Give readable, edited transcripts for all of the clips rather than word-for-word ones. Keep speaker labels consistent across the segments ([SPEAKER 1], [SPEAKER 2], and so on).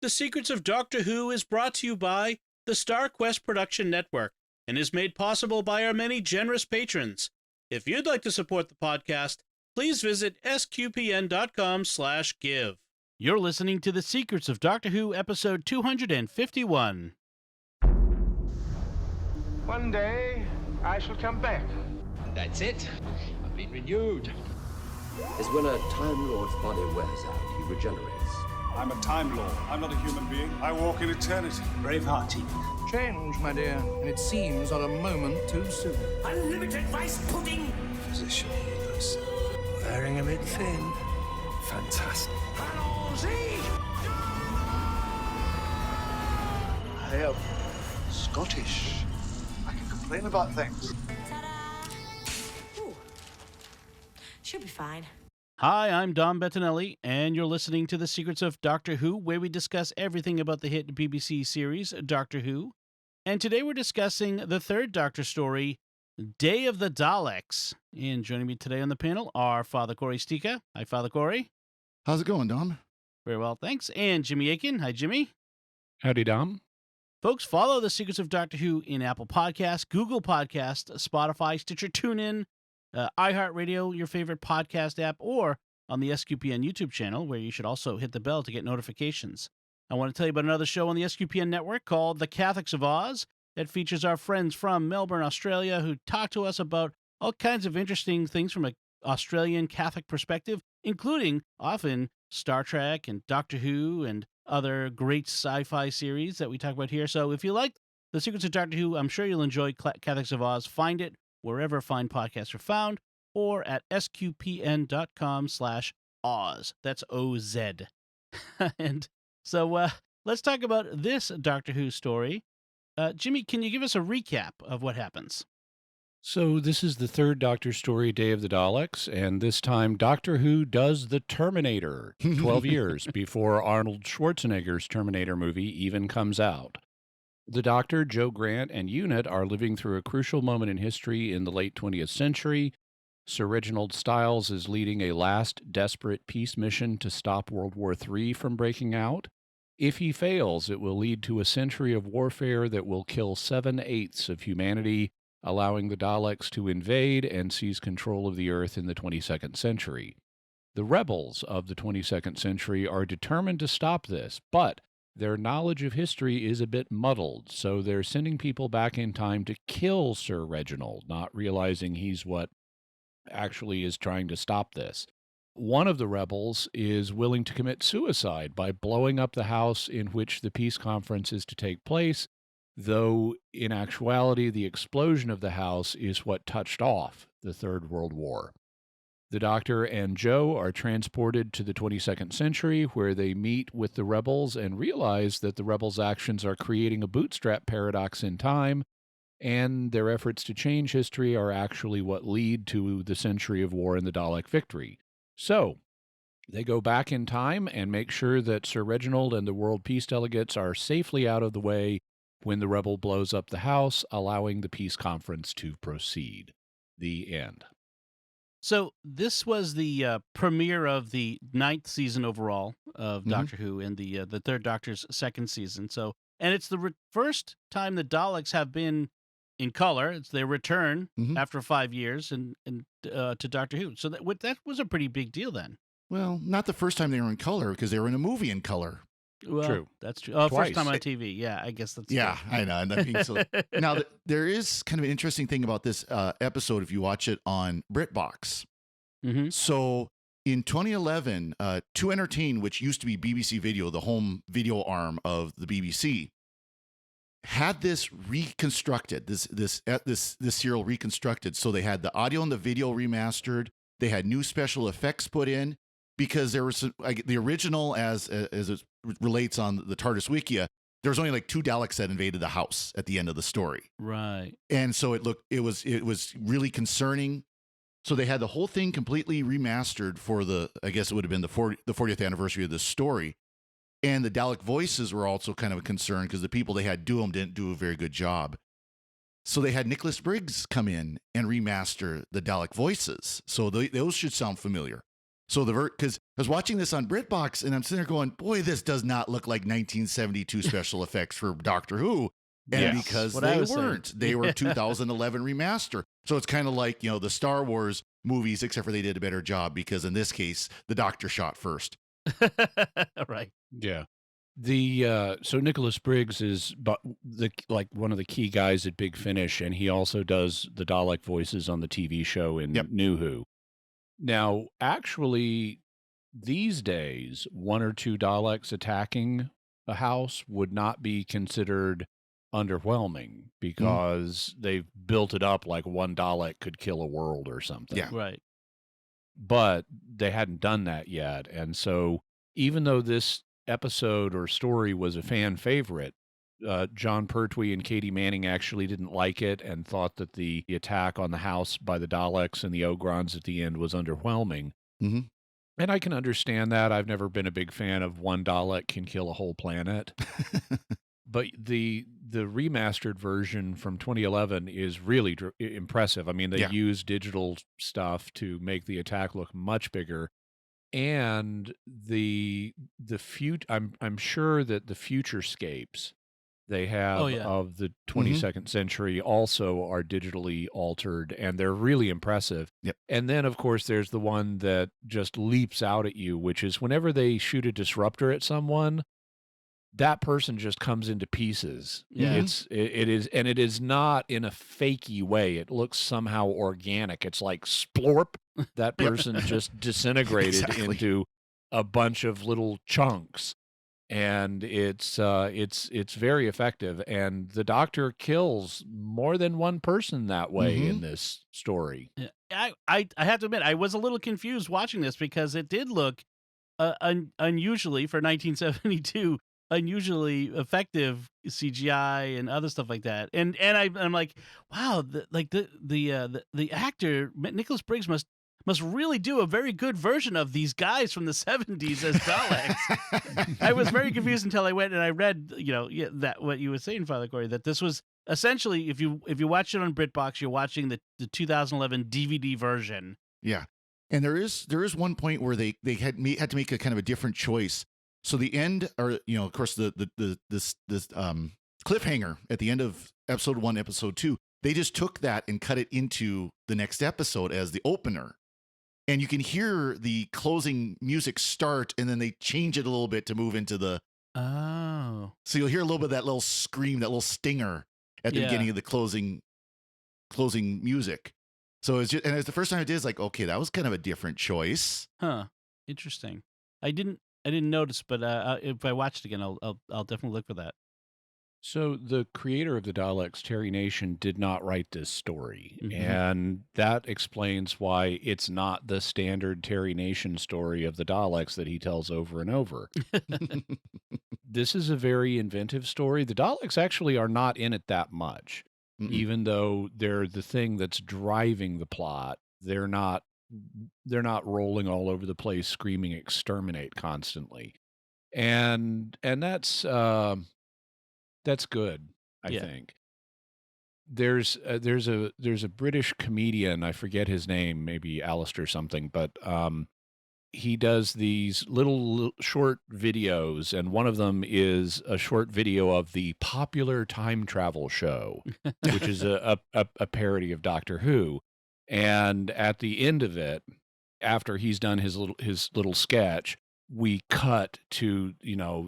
[SPEAKER 1] The Secrets of Doctor Who is brought to you by the Star Quest Production Network and is made possible by our many generous patrons. If you'd like to support the podcast, please visit sqpn.com/give. You're listening to The Secrets of Doctor Who, episode 251.
[SPEAKER 2] One day, I shall come back.
[SPEAKER 3] That's it. I've been renewed.
[SPEAKER 4] Is when a Time Lord's body wears out, he regenerates.
[SPEAKER 5] I'm a Time Lord. I'm not a human being. I walk in eternity.
[SPEAKER 6] Bravehearty.
[SPEAKER 2] Change, my dear, and it seems not a moment too soon.
[SPEAKER 6] Unlimited rice pudding.
[SPEAKER 5] Position healers.
[SPEAKER 6] Wearing a bit thin.
[SPEAKER 5] Fantastic.
[SPEAKER 2] I am Scottish. I can complain about things.
[SPEAKER 7] Ooh. Should be fine.
[SPEAKER 1] Hi, I'm Dom Bettinelli, and you're listening to The Secrets of Doctor Who, where we discuss everything about the hit BBC series Doctor Who. And today we're discussing the third Doctor story, Day of the Daleks. And joining me today on the panel are Father Cory Stika. Hi, Father Cory.
[SPEAKER 8] How's it going, Dom?
[SPEAKER 1] Very well, thanks. And Jimmy Aiken. Hi, Jimmy.
[SPEAKER 9] Howdy, Dom.
[SPEAKER 1] Folks, follow The Secrets of Doctor Who in Apple Podcasts, Google Podcasts, Spotify, Stitcher, TuneIn, iHeartRadio, your favorite podcast app, or on the SQPN YouTube channel, where you should also hit the bell to get notifications. I want to tell you about another show on the SQPN network called The Catholics of Oz that features our friends from Melbourne, Australia, who talk to us about all kinds of interesting things from an Australian Catholic perspective, including often Star Trek and Doctor Who and other great sci-fi series that we talk about here. So if you like The Secrets of Doctor Who, I'm sure you'll enjoy Catholics of Oz. Find it wherever fine podcasts are found, or at sqpn.com/Oz. That's O-Z. And so let's talk about this Doctor Who story. Jimmy, can you give us a recap of what happens?
[SPEAKER 9] So this is the third Doctor story, Day of the Daleks, and this time Doctor Who does the Terminator 12 years before Arnold Schwarzenegger's Terminator movie even comes out. The Doctor, Joe Grant, and Unit are living through a crucial moment in history in the late 20th century. Sir Reginald Styles is leading a last desperate peace mission to stop World War III from breaking out. If he fails, it will lead to a century of warfare that will kill 7/8 of humanity, allowing the Daleks to invade and seize control of the Earth in the 22nd century. The rebels of the 22nd century are determined to stop this, but their knowledge of history is a bit muddled, so they're sending people back in time to kill Sir Reginald, not realizing he's what actually is trying to stop this. One of the rebels is willing to commit suicide by blowing up the house in which the peace conference is to take place, though in actuality the explosion of the house is what touched off the Third World War. The Doctor and Joe are transported to the 22nd century, where they meet with the rebels and realize that the rebels' actions are creating a bootstrap paradox in time, and their efforts to change history are actually what lead to the century of war and the Dalek victory. So, they go back in time and make sure that Sir Reginald and the world peace delegates are safely out of the way when the rebel blows up the house, allowing the peace conference to proceed. The end.
[SPEAKER 1] So this was the premiere of the 9th season overall of Doctor Who, and the third Doctor's second season. So, and it's the first time the Daleks have been in color. It's their return after 5 years and to Doctor Who. So that was a pretty big deal then.
[SPEAKER 8] Well, not the first time they were in color, because they were in a movie in color.
[SPEAKER 1] Well,
[SPEAKER 9] True.
[SPEAKER 1] That's true.
[SPEAKER 9] Twice.
[SPEAKER 1] First time on TV. Yeah, I guess that's
[SPEAKER 8] Yeah,
[SPEAKER 1] true.
[SPEAKER 8] I know. And that being so, now, there is kind of an interesting thing about this episode if you watch it on BritBox. So in 2011, 2 Entertain, which used to be BBC Video, the home video arm of the BBC, had this reconstructed, this serial reconstructed. So they had the audio and the video remastered. They had new special effects put in, because there was some, the original, as it relates on the TARDIS Wikia, there was only like 2 Daleks that invaded the house at the end of the story.
[SPEAKER 1] Right.
[SPEAKER 8] And so it was really concerning. So they had the whole thing completely remastered for I guess it would have been the 40th anniversary of this story. And the Dalek voices were also kind of a concern, because the people they had do them didn't do a very good job. So they had Nicholas Briggs come in and remaster the Dalek voices. So those should sound familiar. So because I was watching this on BritBox and I'm sitting there going, boy, this does not look like 1972 special effects for Doctor Who. And
[SPEAKER 9] Yes.
[SPEAKER 8] because
[SPEAKER 1] What I
[SPEAKER 8] they
[SPEAKER 1] was saying.
[SPEAKER 8] weren't, they were 2011 remaster. So it's kind of like, the Star Wars movies, except for they did a better job because in this case, the Doctor shot first.
[SPEAKER 1] Right.
[SPEAKER 9] Yeah. So Nicholas Briggs is one of the key guys at Big Finish, and he also does the Dalek voices on the TV show in New Who. Now, actually, these days, one or two Daleks attacking a house would not be considered underwhelming because they've built it up like one Dalek could kill a world or something.
[SPEAKER 8] Yeah.
[SPEAKER 1] Right.
[SPEAKER 9] But they hadn't done that yet. And so even though this episode or story was a fan favorite, John Pertwee and Katie Manning actually didn't like it and thought that the attack on the house by the Daleks and the Ogrons at the end was underwhelming.
[SPEAKER 8] Mm-hmm.
[SPEAKER 9] And I can understand that. I've never been a big fan of one Dalek can kill a whole planet. But the remastered version from 2011 is really impressive. I mean, they use digital stuff to make the attack look much bigger. And I'm sure that the futurescapes they have of the 22nd century also are digitally altered, and they're really impressive.
[SPEAKER 8] Yep.
[SPEAKER 9] And then, of course, there's the one that just leaps out at you, which is whenever they shoot a disruptor at someone, that person just comes into pieces.
[SPEAKER 1] Yeah.
[SPEAKER 9] It is not in a fakey way. It looks somehow organic. It's like splorp. That person just disintegrated into a bunch of little chunks. And it's very effective. And the Doctor kills more than one person that way in this story.
[SPEAKER 1] Yeah. I have to admit, I was a little confused watching this because it did look unusually for 1972. Unusually effective CGI and other stuff like that, and I'm like, wow, the actor Nicholas Briggs must really do a very good version of these guys from the 70s as Daleks. I was very confused until I went and I read, that what you were saying, Father Cory, that this was essentially, if you watch it on BritBox, you're watching the 2011 DVD version.
[SPEAKER 8] Yeah, and there is one point where they had to make a kind of a different choice. So the end, or of course, this cliffhanger at the end of episode 1, episode 2, they just took that and cut it into the next episode as the opener, and you can hear the closing music start, and then they change it a little bit to move into the.
[SPEAKER 1] Oh.
[SPEAKER 8] So you'll hear a little bit of that little scream, that little stinger at the beginning of the closing music. So it's the first time I did, it's like, okay, that was kind of a different choice.
[SPEAKER 1] Huh. Interesting. I didn't notice, but if I watch it again, I'll definitely look for that.
[SPEAKER 9] So the creator of the Daleks, Terry Nation, did not write this story, and that explains why it's not the standard Terry Nation story of the Daleks that he tells over and over. This is a very inventive story. The Daleks actually are not in it that much, even though they're the thing that's driving the plot. They're not rolling all over the place screaming exterminate constantly, and that's good. I think there's a British comedian, I forget his name, maybe Alistair something, but he does these little short videos, and one of them is a short video of the Popular Time Travel Show, which is a parody of Doctor Who. And at the end of it, after he's done his little sketch, we cut to,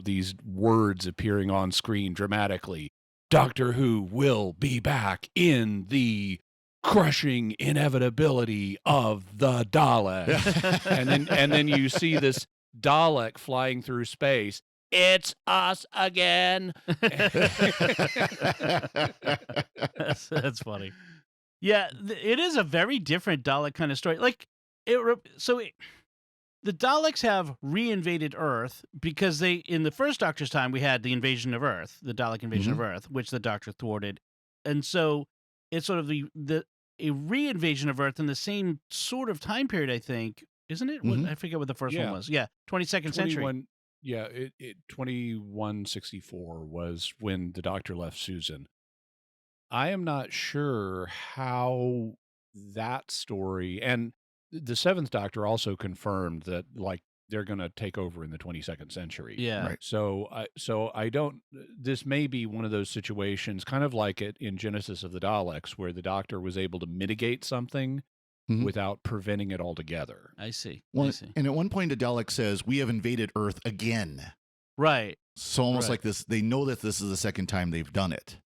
[SPEAKER 9] these words appearing on screen dramatically. Doctor Who will be back in the crushing inevitability of the Dalek. and then you see this Dalek flying through space. It's us again.
[SPEAKER 1] That's funny. Yeah, it is a very different Dalek kind of story. Like, the Daleks have reinvaded Earth because in the first Doctor's time, we had the invasion of Earth, the Dalek invasion of Earth, which the Doctor thwarted. And so it's sort of a reinvasion of Earth in the same sort of time period, I think, isn't it? I forget what the first one was. Yeah, 22nd century.
[SPEAKER 9] Yeah, 2164 was when the Doctor left Susan. I am not sure how that story, and the Seventh Doctor also confirmed that like they're going to take over in the 22nd century.
[SPEAKER 1] Yeah.
[SPEAKER 8] Right.
[SPEAKER 9] So I don't. This may be one of those situations, kind of like it in Genesis of the Daleks, where the Doctor was able to mitigate something
[SPEAKER 8] Mhm.
[SPEAKER 9] without preventing it altogether.
[SPEAKER 1] I see. I
[SPEAKER 8] Well,
[SPEAKER 1] see.
[SPEAKER 8] and at one point, the Dalek says, "We have invaded Earth again."
[SPEAKER 1] Right.
[SPEAKER 8] So almost
[SPEAKER 1] Right.
[SPEAKER 8] like this, they know that this is the second time they've done it.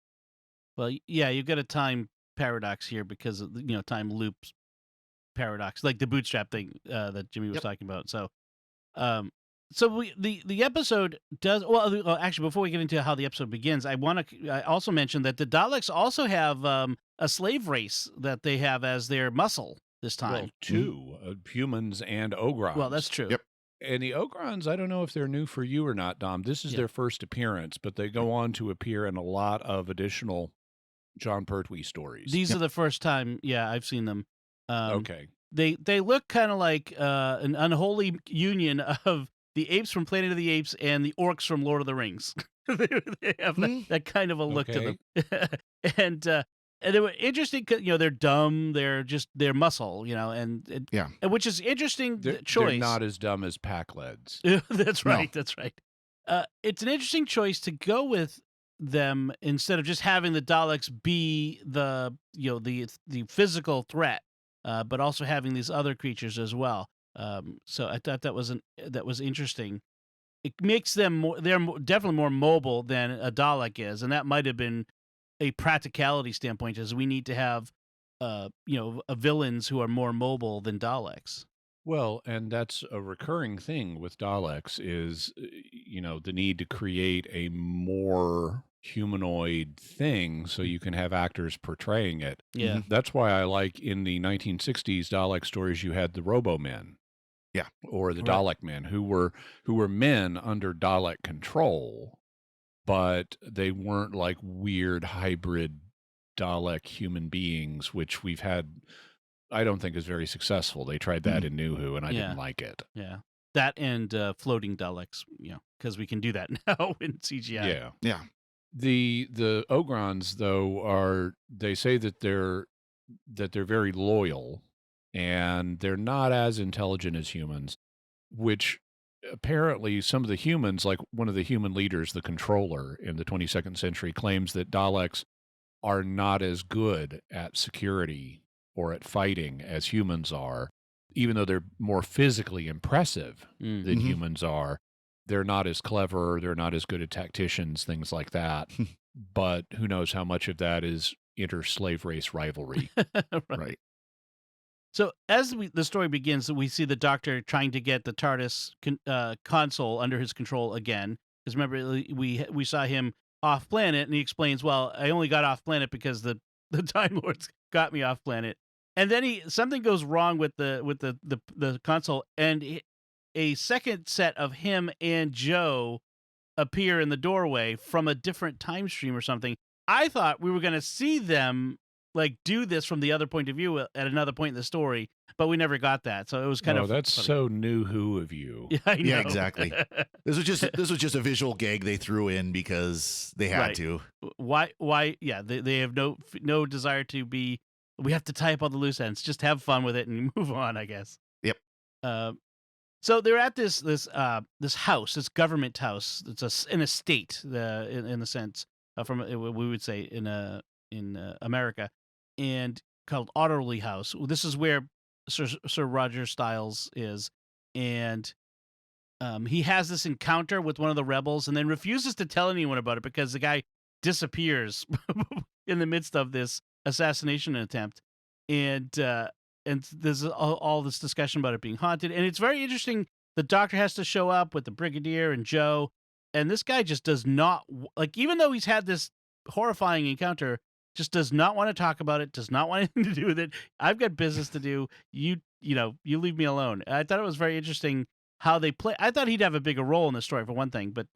[SPEAKER 1] Well, yeah, you've got a time paradox here because of time loops paradox, like the bootstrap thing that Jimmy was
[SPEAKER 8] Yep.
[SPEAKER 1] talking about. So, the episode does well. Actually, before we get into how the episode begins, I want to also mention that the Daleks also have a slave race that they have as their muscle this time.
[SPEAKER 9] Well, two humans and Ogrons.
[SPEAKER 1] Well, that's true.
[SPEAKER 8] Yep.
[SPEAKER 9] And the Ogrons, I don't know if they're new for you or not, Dom. This is
[SPEAKER 1] Yeah.
[SPEAKER 9] their first appearance, but they go on to appear in a lot of additional John Pertwee stories.
[SPEAKER 1] These are the first time. Yeah, I've seen them.
[SPEAKER 9] Okay.
[SPEAKER 1] They look kind of like an unholy union of the apes from Planet of the Apes and the orcs from Lord of the Rings. They have that kind of a look to them. And they were interesting. They're dumb. They're muscle. And which is interesting choice.
[SPEAKER 9] They're not as dumb as Packleds.
[SPEAKER 1] That's right.
[SPEAKER 8] No.
[SPEAKER 1] That's right. It's an interesting choice to go with them instead of just having the Daleks be the physical threat, but also having these other creatures as well. So I thought that was interesting. It makes them more. They're definitely more mobile than a Dalek is, and that might have been a practicality standpoint, as we need to have villains who are more mobile than Daleks.
[SPEAKER 9] Well, and that's a recurring thing with Daleks is, the need to create a more humanoid thing so you can have actors portraying it.
[SPEAKER 1] Yeah.
[SPEAKER 9] That's why I like in the 1960s Dalek stories you had the Robo-Men.
[SPEAKER 8] Yeah.
[SPEAKER 9] Or the
[SPEAKER 1] Right.
[SPEAKER 9] Dalek Men who were men under Dalek control, but they weren't like weird hybrid Dalek human beings, which we've had. I don't think is very successful. They tried that in New Who, and I didn't like it.
[SPEAKER 1] Yeah. That and floating Daleks, because we can do that now in CGI.
[SPEAKER 9] Yeah.
[SPEAKER 8] Yeah.
[SPEAKER 9] The Ogrons, though, they say that they're very loyal, and they're not as intelligent as humans, which apparently some of the humans, like one of the human leaders, the controller in the 22nd century, claims that Daleks are not as good at security or at fighting as humans are. Even though they're more physically impressive than humans are, they're not as clever, they're not as good at tacticians, things like that. But who knows how much of that is inter-slave race rivalry.
[SPEAKER 8] Right.
[SPEAKER 1] So as the story begins, we see the Doctor trying to get the TARDIS console under his control again. Because remember, we saw him off planet, and he explains, "Well, I only got off planet because the Time Lords got me off planet." And then something goes wrong with the console, and a second set of him and Joe appear in the doorway from a different time stream or something. I thought we were going to see them like do this from the other point of view at another point in the story, but we never got that. So it was kind of
[SPEAKER 9] that's
[SPEAKER 1] funny.
[SPEAKER 9] so New Who of you.
[SPEAKER 1] Yeah, I know.
[SPEAKER 8] Yeah, exactly. This was just a visual gag they threw in because they had
[SPEAKER 1] Right.
[SPEAKER 8] to.
[SPEAKER 1] Why? Yeah, they have no desire to be. We have to tie up all the loose ends. Just have fun with it and move on, I guess.
[SPEAKER 8] Yep.
[SPEAKER 1] So they're at this house, this government house. It's an estate, in a sense, from we would say in America, and called Otterley House. This is where Sir Roger Stiles is, and he has this encounter with one of the rebels, and then refuses to tell anyone about it because the guy disappears in the midst of this assassination attempt, and there's all this discussion about it being haunted, and it's very interesting. The Doctor has to show up with the Brigadier and Joe, and this guy just does not like, even though he's had this horrifying encounter, just does not want to talk about it, does not want anything to do with it. I've got business to do. You leave me alone. I thought it was very interesting how they play. I thought he'd have a bigger role in the story for one thing, but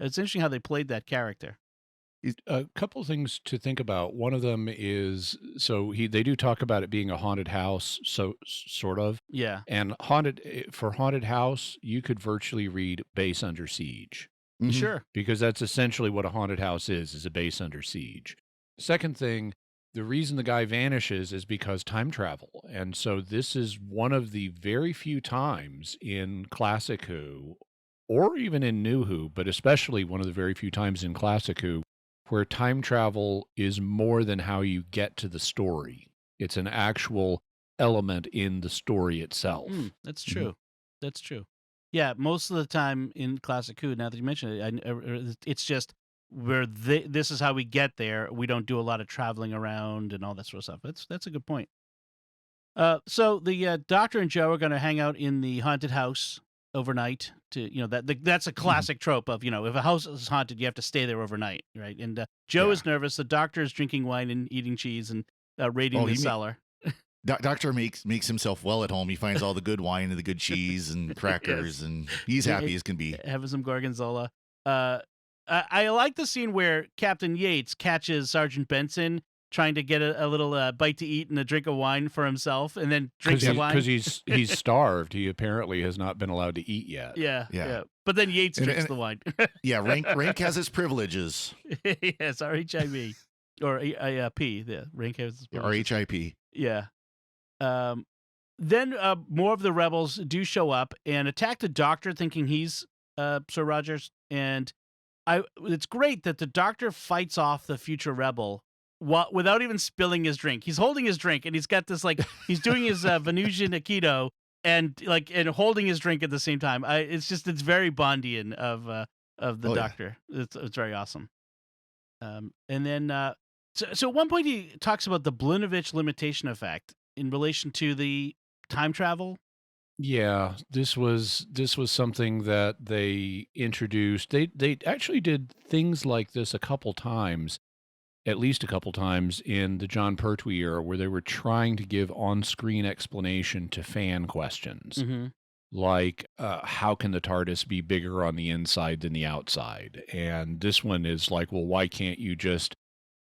[SPEAKER 1] it's interesting how they played that character.
[SPEAKER 9] A couple things to think about. One of them is they do talk about it being a haunted house, so sort of.
[SPEAKER 1] Yeah.
[SPEAKER 9] And for haunted house, you could virtually read base under siege,
[SPEAKER 8] Mhm.
[SPEAKER 1] Sure.
[SPEAKER 9] because that's essentially what a haunted house is a base under siege. Second thing, the reason the guy vanishes is because time travel. And so this is one of the very few times in Classic Who, or even in New Who, but especially one of the very few times in Classic Who, where time travel is more than how you get to the story. It's an actual element in the story itself.
[SPEAKER 1] That's true. That's true. Yeah, most of the time in Classic Who, now that you mention it, it's just this is how we get there. We don't do a lot of traveling around and all that sort of stuff. That's a good point. So the Doctor and Joe are going to hang out in the haunted house overnight. That's a classic trope of, if a house is haunted, you have to stay there overnight, right? And Joe is nervous. The Doctor is drinking wine and eating cheese and raiding the cellar.
[SPEAKER 8] Doctor makes himself well at home. He finds all the good wine and the good cheese and crackers, and he's happy as can be.
[SPEAKER 1] Having some gorgonzola. I like the scene where Captain Yates catches Sergeant Benson trying to get a little bite to eat and a drink of wine for himself, and then drinks the wine.
[SPEAKER 9] Because he's starved. He apparently has not been allowed to eat yet.
[SPEAKER 1] Yeah. But then Yates drinks the wine.
[SPEAKER 8] Yeah, Rank has his privileges.
[SPEAKER 1] Yes, RHIP. Or P. Yeah, Rank has his privileges.
[SPEAKER 8] RHIP.
[SPEAKER 1] Yeah. Then more of the rebels do show up and attack the Doctor, thinking he's Sir Rogers. And it's great that the Doctor fights off the future rebel without even spilling his drink. He's holding his drink, and he's got this he's doing his Venusian Aikido and holding his drink at the same time. It's very Bondian of the Doctor. Yeah. It's very awesome. And then so at one point he talks about the Blinovitch limitation effect in relation to the time travel.
[SPEAKER 9] Yeah, this was something that they introduced. They actually did things like this a couple times, at least a couple times in the John Pertwee era, where they were trying to give on-screen explanation to fan questions. Like, how can the TARDIS be bigger on the inside than the outside? And this one is like, well, why can't you just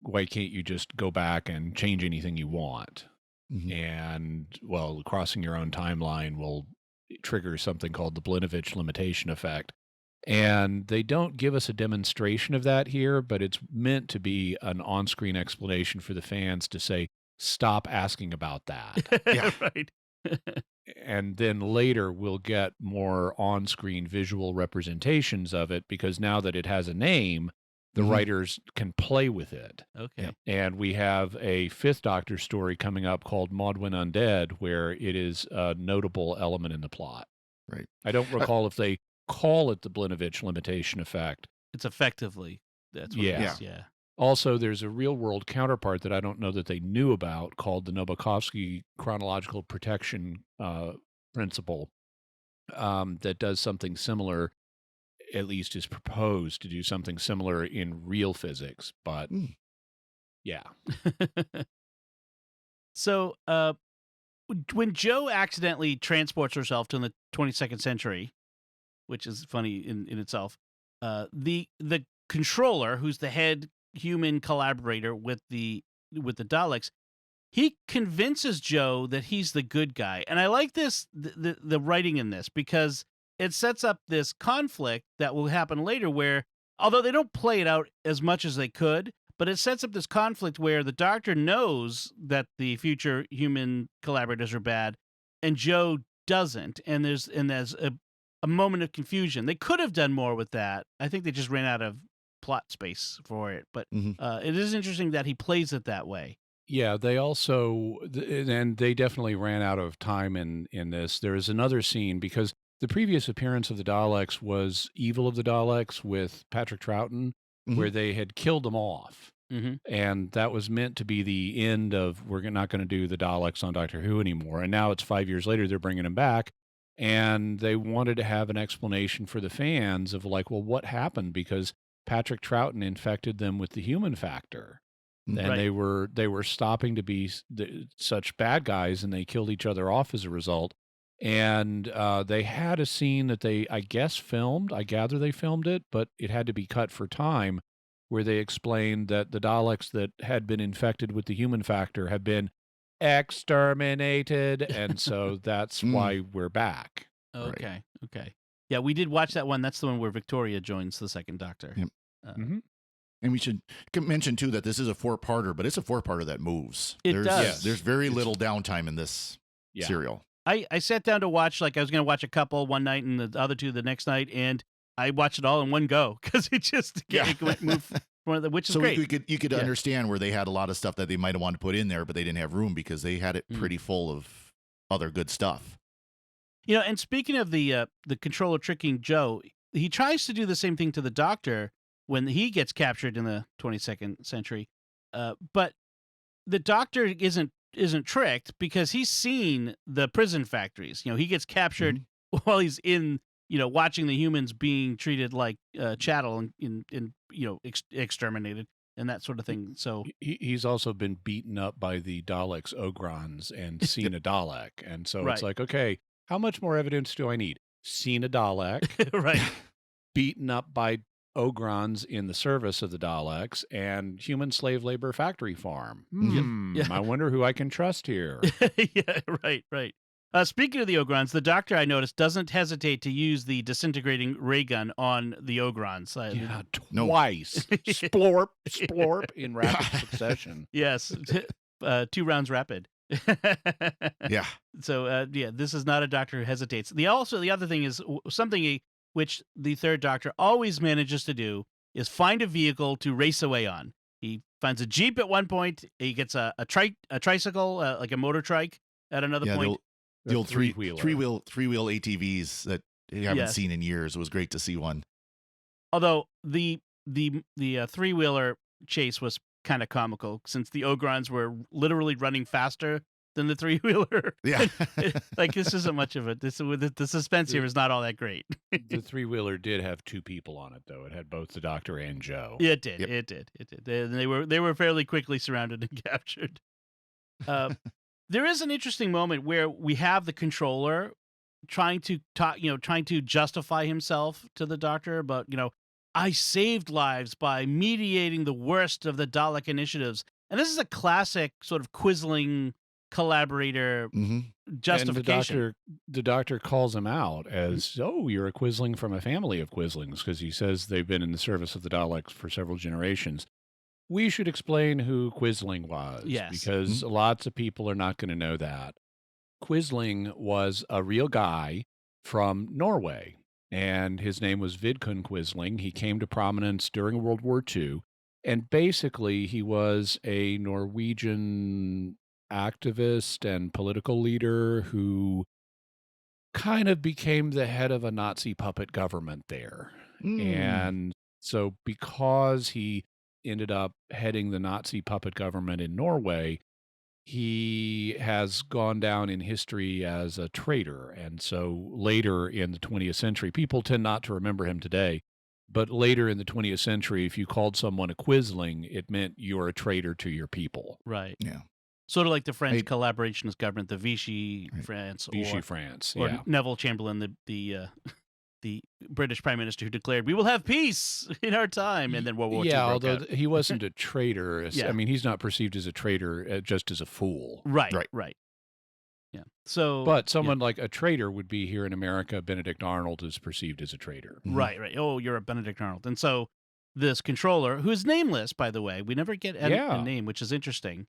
[SPEAKER 9] go back and change anything you want? And, well, crossing your own timeline will trigger something called the Blinovitch limitation effect. And they don't give us a demonstration of that here, but it's meant to be an on-screen explanation for the fans to say, stop asking about that.
[SPEAKER 1] Yeah, right.
[SPEAKER 9] And then later we'll get more on-screen visual representations of it, because now that it has a name, the writers can play with it.
[SPEAKER 1] Okay.
[SPEAKER 9] And we have a fifth Doctor story coming up called Maudwin Undead, where it is a notable element in the plot.
[SPEAKER 8] Right.
[SPEAKER 9] I don't recall if they call it the Blinovitch limitation effect.
[SPEAKER 1] It's effectively, that's what it is. Yeah.
[SPEAKER 9] Also, there's a real-world counterpart that I don't know that they knew about called the Nobukovsky chronological protection principle that does something similar, at least is proposed to do something similar in real physics. But, yeah.
[SPEAKER 1] So, when Jo accidentally transports herself to the 22nd century, which is funny in itself, the controller, who's the head human collaborator with the Daleks, he convinces Jo that he's the good guy. And I like the writing in this, because it sets up this conflict that will happen later where, although they don't play it out as much as they could, but it sets up this conflict where the Doctor knows that the future human collaborators are bad, and Jo doesn't. And there's a moment of confusion. They could have done more with that. I think they just ran out of plot space for it. But it is interesting that he plays it that way.
[SPEAKER 9] Yeah, they also, and they definitely ran out of time in this. There is another scene, because the previous appearance of the Daleks was Evil of the Daleks with Patrick Troughton, where they had killed them off. And that was meant to be the end of, we're not going to do the Daleks on Doctor Who anymore. And now it's 5 years later, they're bringing them back. And they wanted to have an explanation for the fans of like, well, what happened? Because Patrick Troughton infected them with the human factor. And they were stopping to be such bad guys, and they killed each other off as a result. And they had a scene that they, I guess, filmed. I gather they filmed it, but it had to be cut for time, where they explained that the Daleks that had been infected with the human factor have been exterminated. And so that's why we're back.
[SPEAKER 1] Okay. Okay. Yeah, we did watch that one. That's the one where Victoria joins the second Doctor.
[SPEAKER 8] Yep. And we should mention, too, that this is a 4-parter, but it's a 4-parter that moves.
[SPEAKER 1] It
[SPEAKER 8] there's,
[SPEAKER 1] does.
[SPEAKER 8] There's very little downtime in this serial.
[SPEAKER 1] I sat down to watch, like I was going to watch a couple one night and the other two the next night, and I watched it all in one go because it just it moved, which is
[SPEAKER 8] so
[SPEAKER 1] great.
[SPEAKER 8] You could understand where they had a lot of stuff that they might have wanted to put in there, but they didn't have room because they had it pretty full of other good stuff.
[SPEAKER 1] And speaking of the controller tricking Joe, he tries to do the same thing to the Doctor when he gets captured in the 22nd century. But the Doctor isn't tricked because he's seen the prison factories. He gets captured while he's in, watching the humans being treated like chattel and exterminated and that sort of thing. So
[SPEAKER 9] he's also been beaten up by the Daleks, Ogrons, and seen a Dalek. And so it's like, okay, how much more evidence do I need? Seen a Dalek,
[SPEAKER 1] right?
[SPEAKER 9] Beaten up by Ogrons in the service of the Daleks, and human slave labor factory farm. I wonder who I can trust here.
[SPEAKER 1] Yeah, right. Speaking of the Ogrons, the Doctor, I noticed, doesn't hesitate to use the disintegrating ray gun on the Ogrons.
[SPEAKER 9] Twice. Splorp in rapid succession.
[SPEAKER 1] Yes, 2 rounds rapid.
[SPEAKER 8] Yeah.
[SPEAKER 1] So, this is not a Doctor who hesitates. The other thing is something which the third Doctor always manages to do is find a vehicle to race away on. He finds a Jeep at one point. He gets a tricycle, like a motor trike at another point.
[SPEAKER 8] The old three-wheel ATVs that you haven't seen in years. It was great to see one.
[SPEAKER 1] Although the 3-wheeler chase was kind of comical since the Ogrons were literally running faster than the 3-wheeler.
[SPEAKER 8] Yeah.
[SPEAKER 1] Like this isn't much of it. The suspense here is not all that great.
[SPEAKER 9] The 3-wheeler did have 2 people on it, though. It had both the Doctor and Joe.
[SPEAKER 1] Yeah, it did. Yep. It did. They were fairly quickly surrounded and captured. There is an interesting moment where we have the controller trying to justify himself to the Doctor about, I saved lives by mediating the worst of the Dalek initiatives. And this is a classic sort of quizzling collaborator justification.
[SPEAKER 9] And the doctor calls him out as, you're a quisling from a family of quislings, because he says they've been in the service of the Daleks for several generations. We should explain who Quisling was, because lots of people are not going to know that. Quisling was a real guy from Norway, and his name was Vidkun Quisling. He came to prominence during World War II, and basically he was a Norwegian activist and political leader who kind of became the head of a Nazi puppet government there. And so because he ended up heading the Nazi puppet government in Norway, he has gone down in history as a traitor. And so later in the 20th century, people tend not to remember him today, but later in the 20th century, if you called someone a quisling, it meant you're a traitor to your people.
[SPEAKER 1] Right.
[SPEAKER 8] Yeah.
[SPEAKER 1] Sort of like the French collaborationist government, the Vichy France, or Neville Chamberlain, the British Prime Minister who declared, "We will have peace in our time," and then World War II broke
[SPEAKER 9] although
[SPEAKER 1] out.
[SPEAKER 9] He wasn't a traitor. I mean, he's not perceived as a traitor, just as a fool.
[SPEAKER 1] Right. Yeah. So,
[SPEAKER 9] but someone like a traitor would be here in America. Benedict Arnold is perceived as a traitor.
[SPEAKER 1] Right. Oh, you're a Benedict Arnold, and so this controller, who is nameless, by the way, we never get a name, which is interesting.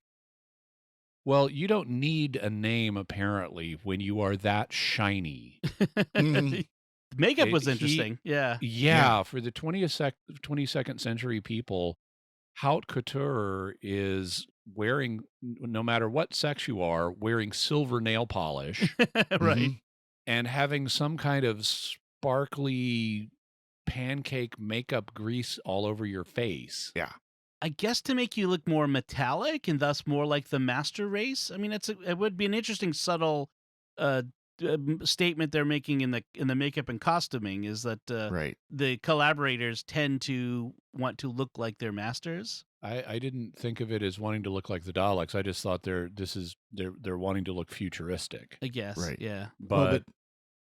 [SPEAKER 9] Well, you don't need a name, apparently, when you are that shiny.
[SPEAKER 1] Makeup was interesting.
[SPEAKER 9] Yeah. For the 22nd century people, haute couture is wearing, no matter what sex you are, wearing silver nail polish.
[SPEAKER 1] Right.
[SPEAKER 9] And having some kind of sparkly pancake makeup grease all over your face.
[SPEAKER 8] Yeah.
[SPEAKER 1] I guess to make you look more metallic and thus more like the master race. I mean, it would be an interesting, subtle statement they're making in the makeup and costuming is that the collaborators tend to want to look like their masters.
[SPEAKER 9] I didn't think of it as wanting to look like the Daleks. I just thought they're wanting to look futuristic.
[SPEAKER 1] I guess, yeah.
[SPEAKER 9] But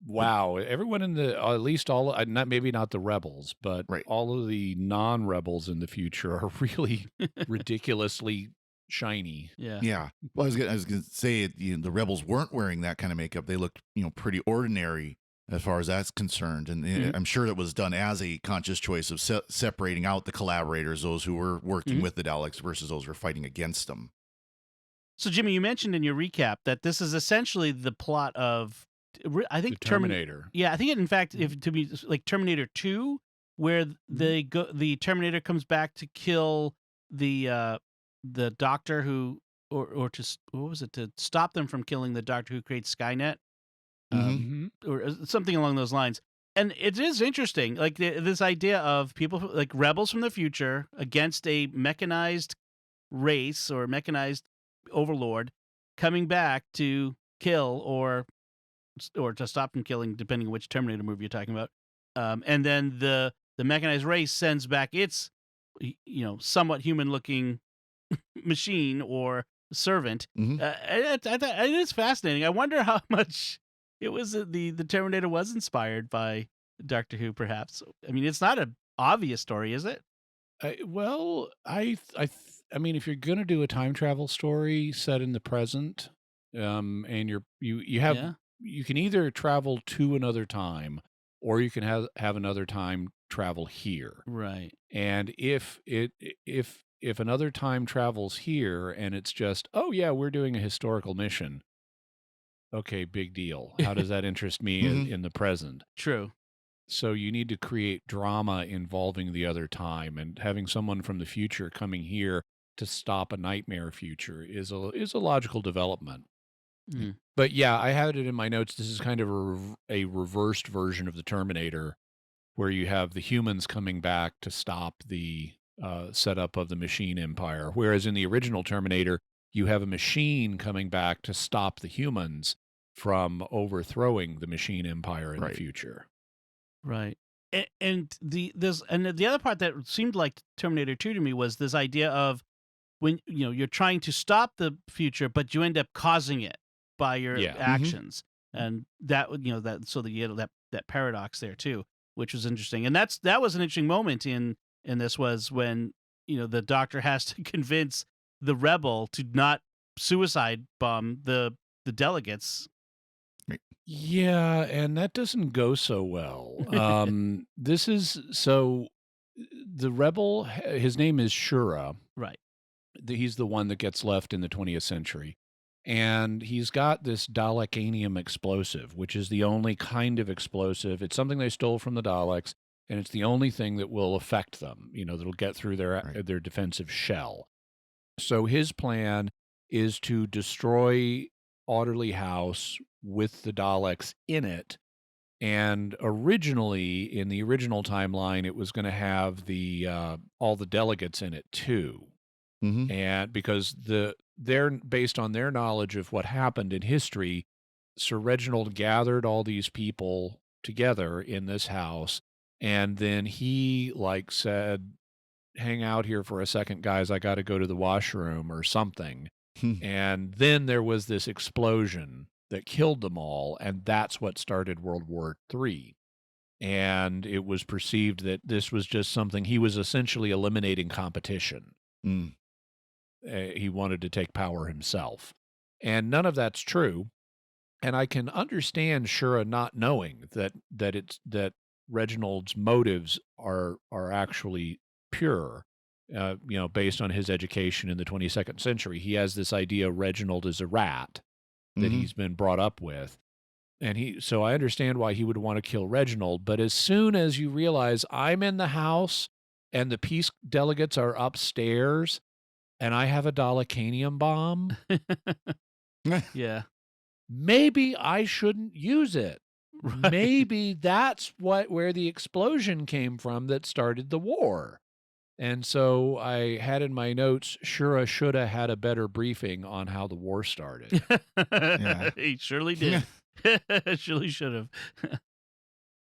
[SPEAKER 9] wow, everyone in at least all, maybe not the rebels, but all of the non-rebels in the future are really ridiculously shiny.
[SPEAKER 8] Yeah. Well, I was going to say, the rebels weren't wearing that kind of makeup. They looked, pretty ordinary as far as that's concerned. And I'm sure it was done as a conscious choice of separating out the collaborators, those who were working with the Daleks versus those who were fighting against them.
[SPEAKER 1] So, Jimmy, you mentioned in your recap that this is essentially the plot of, I think,
[SPEAKER 9] The Terminator.
[SPEAKER 1] I think in fact, if to be like Terminator 2, where the Terminator comes back to kill the doctor who, or to what was it, to stop them from killing the doctor who creates Skynet, or something along those lines. And it is interesting, like this idea of people like rebels from the future against a mechanized race or mechanized overlord coming back to kill or to stop them killing, depending on which Terminator movie you're talking about. And then the mechanized race sends back its, somewhat human-looking machine or servant. It is fascinating. I wonder how much it was the Terminator was inspired by Doctor Who, perhaps. I mean, it's not an obvious story, is it?
[SPEAKER 9] I mean, if you're going to do a time travel story set in the present, and you can either travel to another time, or you can have another time travel here.
[SPEAKER 1] Right.
[SPEAKER 9] And if another time travels here, and it's just, oh yeah, we're doing a historical mission. Okay, big deal. How does that interest me in the present?
[SPEAKER 1] True.
[SPEAKER 9] So you need to create drama involving the other time, and having someone from the future coming here to stop a nightmare future is a logical development. But yeah, I had it in my notes. This is kind of a reversed version of the Terminator, where you have the humans coming back to stop the setup of the machine empire. Whereas in the original Terminator, you have a machine coming back to stop the humans from overthrowing the machine empire in the future.
[SPEAKER 1] Right. And the other part that seemed like Terminator 2 to me was this idea of when you're trying to stop the future, but you end up causing it by your actions, and that that paradox there too, which was interesting. And that was an interesting moment in this, was when the Doctor has to convince the rebel to not suicide bomb the delegates.
[SPEAKER 9] Yeah, and that doesn't go so well. The rebel, his name is Shura.
[SPEAKER 1] Right.
[SPEAKER 9] He's the one that gets left in the 20th century. And he's got this Dalekanium explosive, which is the only kind of explosive. It's something they stole from the Daleks, and it's the only thing that will affect them, that'll get through their defensive shell. So his plan is to destroy Audley House with the Daleks in it. And originally, in the original timeline, it was going to have all the delegates in it too. And because they're based on their knowledge of what happened in history, Sir Reginald gathered all these people together in this house, and then he said, "Hang out here for a second, guys. I got to go to the washroom," or something. And then there was this explosion that killed them all, and that's what started World War III. And it was perceived that this was just something, he was essentially eliminating competition. He wanted to take power himself. And none of that's true. And I can understand Shura not knowing that Reginald's motives are actually pure. Based on his education in the 22nd century, he has this idea Reginald is a rat that he's been brought up with. And so I understand why he would want to kill Reginald. But as soon as you realize I'm in the house and the peace delegates are upstairs and I have a Dalekanium bomb,
[SPEAKER 1] yeah,
[SPEAKER 9] maybe I shouldn't use it. Right. Maybe that's where the explosion came from that started the war. And so I had in my notes, Shura should have had a better briefing on how the war started.
[SPEAKER 1] He surely did. Surely should have.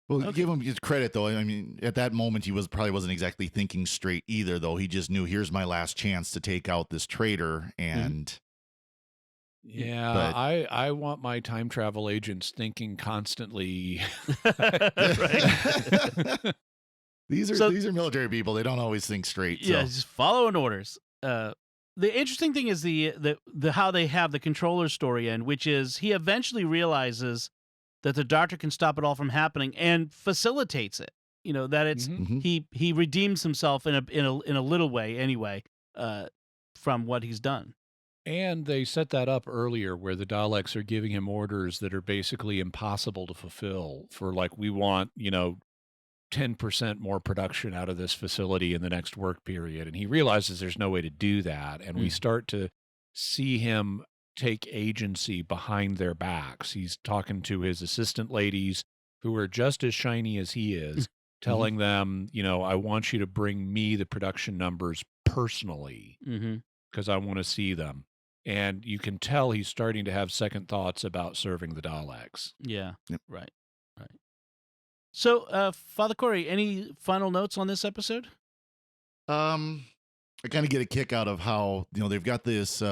[SPEAKER 8] Well, give him his credit, though. I mean, at that moment, he probably wasn't exactly thinking straight either, though. He just knew, here's my last chance to take out this traitor, and...
[SPEAKER 9] Yeah, I want my time travel agents thinking constantly.
[SPEAKER 8] These are military people. They don't always think straight.
[SPEAKER 1] Yeah, just following orders. The interesting thing is the how they have the controller story end, which is he eventually realizes that the Doctor can stop it all from happening and facilitates it. That it's he redeems himself in a little way anyway from what he's done.
[SPEAKER 9] And they set that up earlier where the Daleks are giving him orders that are basically impossible to fulfill for we want, 10% more production out of this facility in the next work period. And he realizes there's no way to do that. And we start to see him take agency behind their backs. He's talking to his assistant ladies who are just as shiny as he is, telling them, I want you to bring me the production numbers personally because I want to see them. And you can tell he's starting to have second thoughts about serving the Daleks.
[SPEAKER 1] Yeah, right. So, Father Cory, any final notes on this episode?
[SPEAKER 8] I kind of get a kick out of how, they've got this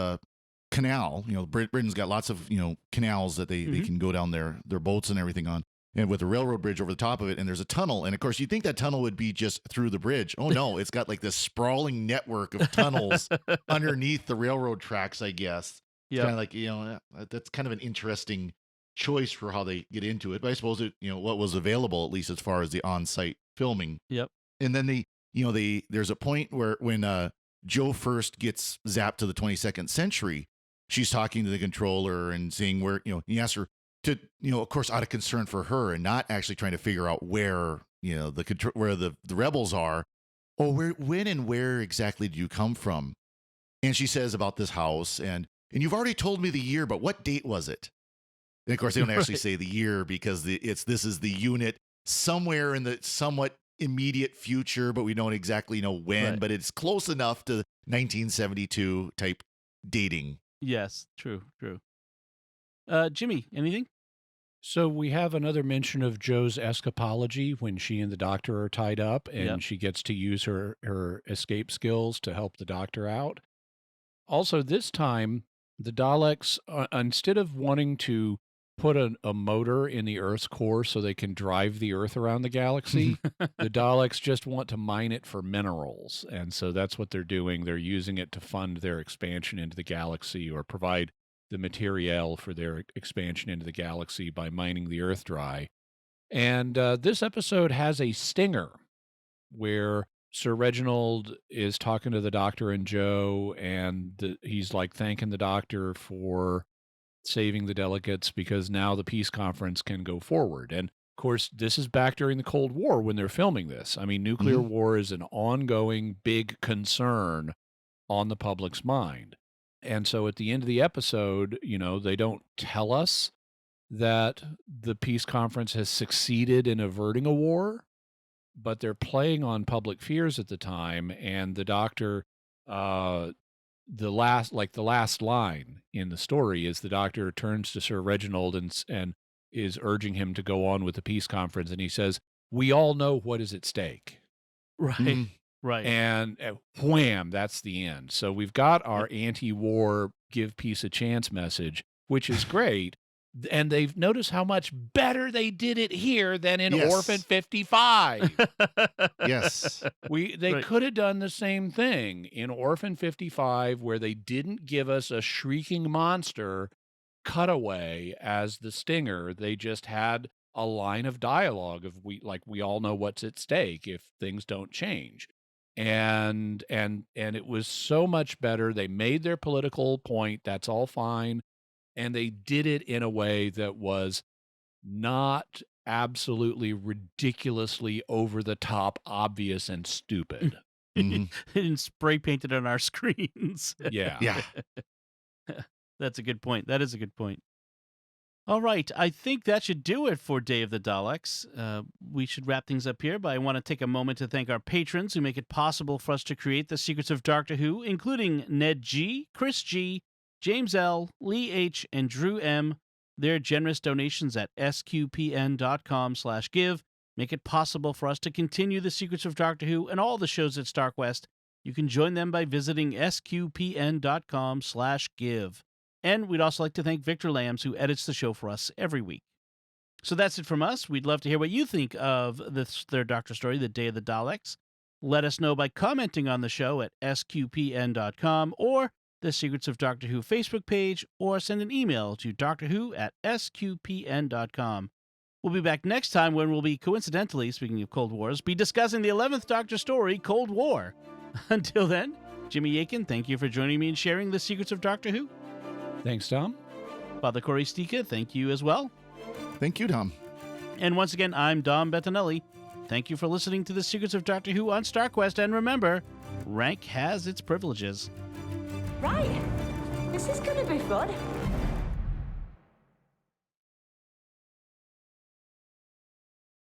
[SPEAKER 8] canal. Britain's got lots of, canals that they can go down their boats and everything on. And with a railroad bridge over the top of it, and there's a tunnel. And of course, you think that tunnel would be just through the bridge. Oh, no, it's got this sprawling network of tunnels underneath the railroad tracks, I guess. It's kind of that's kind of an interesting choice for how they get into it. But I suppose it, what was available, at least as far as the on-site filming.
[SPEAKER 1] Yep.
[SPEAKER 8] And then there's a point where when Jo first gets zapped to the 22nd century, she's talking to the controller and saying where, he asks her to, of course, out of concern for her and not actually trying to figure out where, where the rebels are. Oh, when and where exactly do you come from? And she says about this house and you've already told me the year, but what date was it? And of course, they don't actually say the year because this is the unit somewhere in the somewhat immediate future, but we don't exactly know when, but it's close enough to 1972 type dating.
[SPEAKER 1] Yes, true. Jimmy, anything?
[SPEAKER 9] So we have another mention of Jo's escapology when she and the Doctor are tied up and she gets to use her escape skills to help the Doctor out. Also, this time, the Daleks, instead of wanting to put a motor in the Earth's core so they can drive the Earth around the galaxy, the Daleks just want to mine it for minerals. And so that's what they're doing. They're using it to fund their expansion into the galaxy or provide the material for their expansion into the galaxy by mining the Earth dry. And this episode has a stinger where Sir Reginald is talking to the Doctor and Jo, and he's thanking the Doctor for saving the delegates because now the peace conference can go forward. And of course, this is back during the Cold War when they're filming this. I mean, nuclear war is an ongoing big concern on the public's mind. And so at the end of the episode, they don't tell us that the peace conference has succeeded in averting a war, but they're playing on public fears at the time. And the Doctor, the last line in the story is the Doctor turns to Sir Reginald and is urging him to go on with the peace conference. And he says, "We all know what is at stake."
[SPEAKER 1] Right. Right.
[SPEAKER 9] And wham, that's the end. So we've got our anti-war, give peace a chance message, which is great. And they've noticed how much better they did it here than in Orphan 55.
[SPEAKER 8] Yes.
[SPEAKER 9] They could have done the same thing in Orphan 55 where they didn't give us a shrieking monster cutaway as the stinger. They just had a line of dialogue of we all know what's at stake if things don't change. And it was so much better. They made their political point. That's all fine. And they did it in a way that was not absolutely ridiculously over the top, obvious, and stupid.
[SPEAKER 1] They didn't spray paint it on our screens.
[SPEAKER 9] Yeah.
[SPEAKER 1] That's a good point. That is a good point. All right. I think that should do it for Day of the Daleks. We should wrap things up here, but I want to take a moment to thank our patrons who make it possible for us to create the Secrets of Doctor Who, including Ned G, Chris G, James L, Lee H, and Drew M. Their generous donations at sqpn.com/give make it possible for us to continue the Secrets of Doctor Who and all the shows at StarQuest. You can join them by visiting sqpn.com/give. And we'd also like to thank Victor Lambs, who edits the show for us every week. So that's it from us. We'd love to hear what you think of this Third Doctor story, The Day of the Daleks. Let us know by commenting on the show at sqpn.com or the Secrets of Doctor Who Facebook page, or send an email to doctorwho@sqpn.com. We'll be back next time when we'll be, coincidentally, speaking of Cold Wars, be discussing the 11th Doctor story, Cold War. Until then, Jimmy Aiken, thank you for joining me and sharing the secrets of Doctor Who.
[SPEAKER 9] Thanks, Tom.
[SPEAKER 1] Father Cory Stika, thank you as well.
[SPEAKER 8] Thank you, Dom.
[SPEAKER 1] And once again, I'm Dom Bettinelli. Thank you for listening to the Secrets of Doctor Who on StarQuest. And remember, rank has its privileges.
[SPEAKER 7] Right. This is going to be fun.